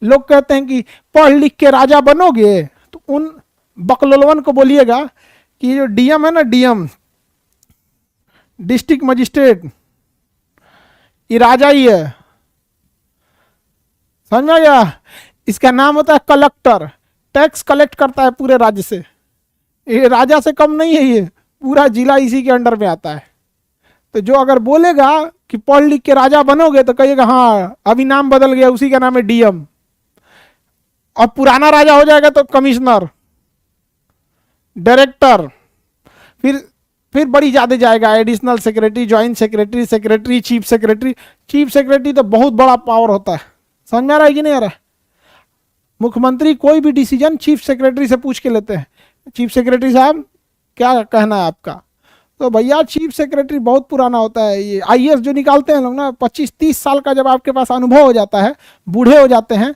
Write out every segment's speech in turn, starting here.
लोग कहते हैं कि पढ़ लिख के राजा बनोगे, तो उन बकलोलवन को बोलिएगा कि जो डीएम है ना, डीएम डिस्ट्रिक्ट मजिस्ट्रेट, ये राजा ही है, समझ में आ गया। इसका नाम होता है कलेक्टर, टैक्स कलेक्ट करता है पूरे राज्य से। ये राजा से कम नहीं है, ये पूरा जिला इसी के अंडर में आता है। तो जो अगर बोलेगा कि पढ़ लिख के राजा बनोगे, तो कहिएगा हाँ अभी नाम बदल गया, उसी का नाम है डीएम। और पुराना राजा हो जाएगा तो कमिश्नर, डायरेक्टर, फिर बड़ी ज्यादा जाएगा, additional secretary, joint secretary, secretary, chief secretary. Chief secretary तो बहुत बड़ा पावर होता है, समझ में आ रहा है कि नहीं आ रहा है। मुख्यमंत्री कोई भी डिसीजन चीफ सेक्रेटरी से पूछ के लेते हैं, चीफ सेक्रेटरी साहब क्या कहना है आपका। तो भैया चीफ सेक्रेटरी बहुत पुराना होता है। ये आईएएस जो निकालते हैं लोग ना, 25-30 साल का जब आपके पास अनुभव हो जाता है, बूढ़े हो जाते हैं,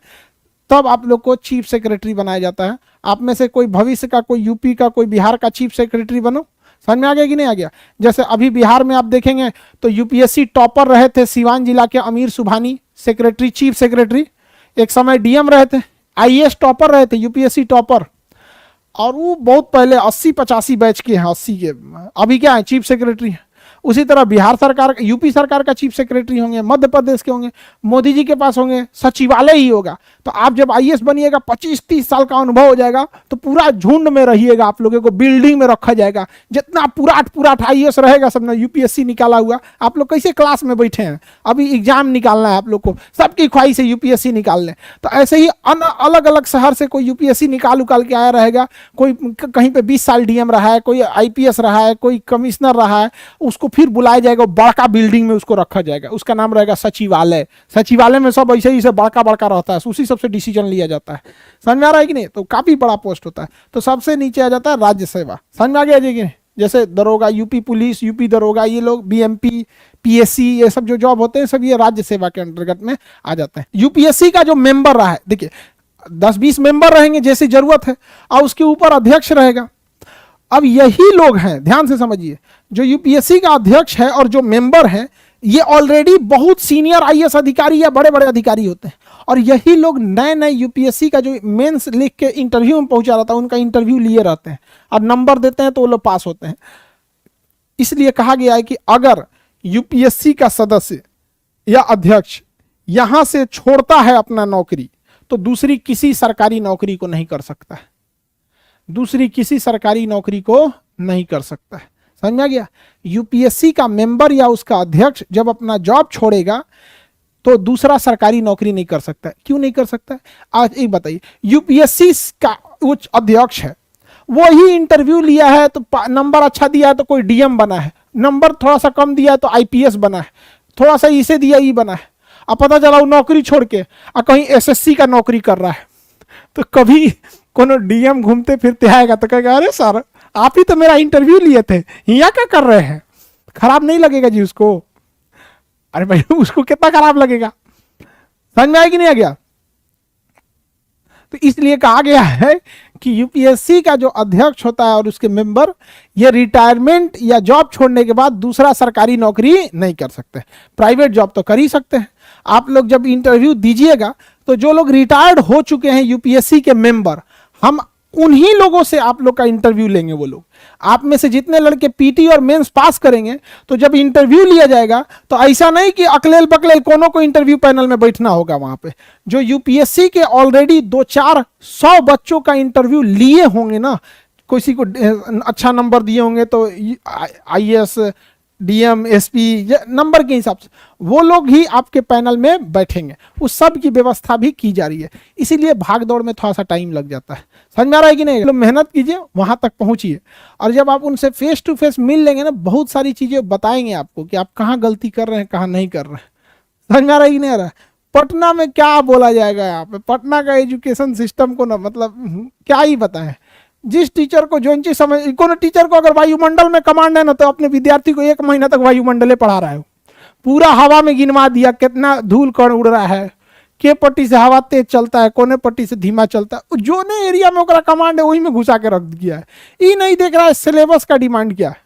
तब आप लोग को चीफ सेक्रेटरी बनाया जाता है। आप में से कोई भविष्य का, कोई यूपी का, कोई बिहार का चीफ सेक्रेटरी बनो। समझ में आ गया कि नहीं आ गया। जैसे अभी बिहार में आप देखेंगे तो यूपीएससी टॉपर रहे थे सिवान जिला के अमीर सुभानी, सेक्रेटरी, चीफ सेक्रेटरी। एक समय डीएम रहे थे, आईएएस टॉपर रहे थे, यूपीएससी टॉपर, और वो बहुत पहले 80-85 बैच के हैं, 80 के, अभी क्या है चीफ सेक्रेटरी हैं। उसी तरह बिहार सरकार, यूपी सरकार का चीफ सेक्रेटरी होंगे, मध्य प्रदेश के होंगे, मोदी जी के पास होंगे, सचिवालय ही होगा। तो आप जब आईएएस बनिएगा, 25-30 साल का अनुभव हो जाएगा, तो पूरा झुंड में रहिएगा, आप लोगों को बिल्डिंग में रखा जाएगा। जितना पुराट आईएएस रहेगा सब ना, यूपीएससी निकाला हुआ। आप लोग कैसे क्लास में बैठे हैं, अभी एग्जाम निकालना है आप लोग को, सबकी ख्वाहिश है यूपीएससी निकाल लें। तो ऐसे ही अलग अलग शहर से कोई यूपीएससी निकाल के आया रहेगा। कोई कहीं पे 20 साल डीएम रहा है, कोई आईपीएस रहा है, कोई कमिश्नर रहा है, उसको फिर बुलाया जाएगा, बड़का बिल्डिंग में उसको रखा जाएगा, उसका नाम रहेगा सचिवालय। सचिवालय में सब ऐसे ही से बड़का रहता है, उसी सबसे डिसीजन लिया जाता है। समझ में आ रहा है कि नहीं। तो काफी बड़ा पोस्ट होता है। तो सबसे नीचे आ जाता है राज्य सेवा। समझ में आ गया जी। जैसे दरोगा, यूपी पुलिस, यूपी दरोगा, ये लोग बीएमपी, पीएससी, ये सब जो जॉब होते हैं सब ये राज्य सेवा के अंतर्गत में आ जाते हैं। यूपीएससी का जो मेंबर रहा है, देखिए 10-20 मेंबर रहेंगे जैसी जरूरत है, और उसके ऊपर अध्यक्ष रहेगा। अब यही लोग हैं, ध्यान से समझिए, जो यूपीएससी का अध्यक्ष है और जो मेंबर है, ये ऑलरेडी बहुत सीनियर आईएएस अधिकारी या बड़े बड़े अधिकारी होते हैं। और यही लोग नए यूपीएससी का जो मेंस लिख के इंटरव्यू में पहुंचा रहता है, उनका इंटरव्यू लिए रहते हैं और नंबर देते हैं, तो वो लोग पास होते हैं। इसलिए कहा गया है कि अगर यूपीएससी का सदस्य या अध्यक्ष यहां से छोड़ता है अपना नौकरी, तो दूसरी किसी सरकारी नौकरी को नहीं कर सकता है, दूसरी किसी सरकारी नौकरी को नहीं कर सकता है। समझ में आ गया। यूपीएससी का मेंबर या उसका अध्यक्ष जब अपना जॉब छोड़ेगा, तो दूसरा सरकारी नौकरी नहीं कर सकता है। क्यों नहीं कर सकता है, आज एक बताइए। यूपीएससी का उच्च अध्यक्ष है, वो ही इंटरव्यू लिया है, तो नंबर अच्छा दिया है तो कोई डीएम बना है, नंबर थोड़ा सा कम दिया है तो आईपीएस बना है, थोड़ा सा इसे दिया ही बना है। अब पता चला वो नौकरी छोड़ के कहीं एसएससी का नौकरी कर रहा है, तो कभी कोनो डीएम घूमते फिरते आएगा तो कहेगा अरे सर आप ही तो मेरा इंटरव्यू लिए थे, यहाँ क्या कर रहे हैं। खराब नहीं लगेगा जी उसको। अरे भाई उसको कितना खराब लगेगा। समझ में आया कि नहीं आ गया। तो इसलिए कहा गया है कि यूपीएससी का जो अध्यक्ष होता है और उसके मेंबर, ये रिटायरमेंट या जॉब छोड़ने के बाद दूसरा सरकारी नौकरी नहीं कर सकते। प्राइवेट जॉब तो कर ही सकते हैं। आप लोग जब इंटरव्यू दीजिएगा, तो जो लोग रिटायर्ड हो चुके हैं यूपीएससी के मेंबर, हम उन्हीं लोगों से आप लोग का इंटरव्यू लेंगे। वो लोग आप में से जितने लड़के पीटी और मेंस पास करेंगे, तो जब इंटरव्यू लिया जाएगा, तो ऐसा नहीं कि अकलेल बकलेल कोनो को इंटरव्यू पैनल में बैठना होगा। वहां पे जो यूपीएससी के ऑलरेडी 200-400 बच्चों का इंटरव्यू लिए होंगे ना, किसी को अच्छा नंबर दिए होंगे तो आईएएस, डीएम, एसपी नंबर के हिसाब से वो लोग ही आपके पैनल में बैठेंगे। उस सब की व्यवस्था भी की जा रही है। इसीलिए भाग दौड़ में थोड़ा सा टाइम लग जाता है। समझ में आ रहा है कि नहीं। मेहनत कीजिए, वहां तक पहुंचिए, और जब आप उनसे फेस टू फेस मिल लेंगे ना, बहुत सारी चीजें बताएंगे आपको कि आप कहाँ गलती कर रहे हैं, कहाँ नहीं कर रहे हैं। समझ में आ रहा है कि नहीं आ रहा है। पटना में क्या बोला जाएगा, यहाँ पे पटना का एजुकेशन सिस्टम को ना, मतलब क्या ही बताएं। जिस टीचर को जो चीज समझ, कोनो टीचर को अगर वायुमंडल में कमांड है ना, तो अपने विद्यार्थी को 1 महीना तक वायुमंडले पढ़ा रहा है। पूरा हवा में गिनवा दिया कितना धूल कण उड़ रहा है, के पट्टी से हवा तेज चलता है, कोने पट्टी से धीमा चलता है। जो ने एरिया में ओकरा कमांड है वही में घुसा के रख दिया है। ये नहीं देख रहा है सिलेबस का डिमांड क्या है।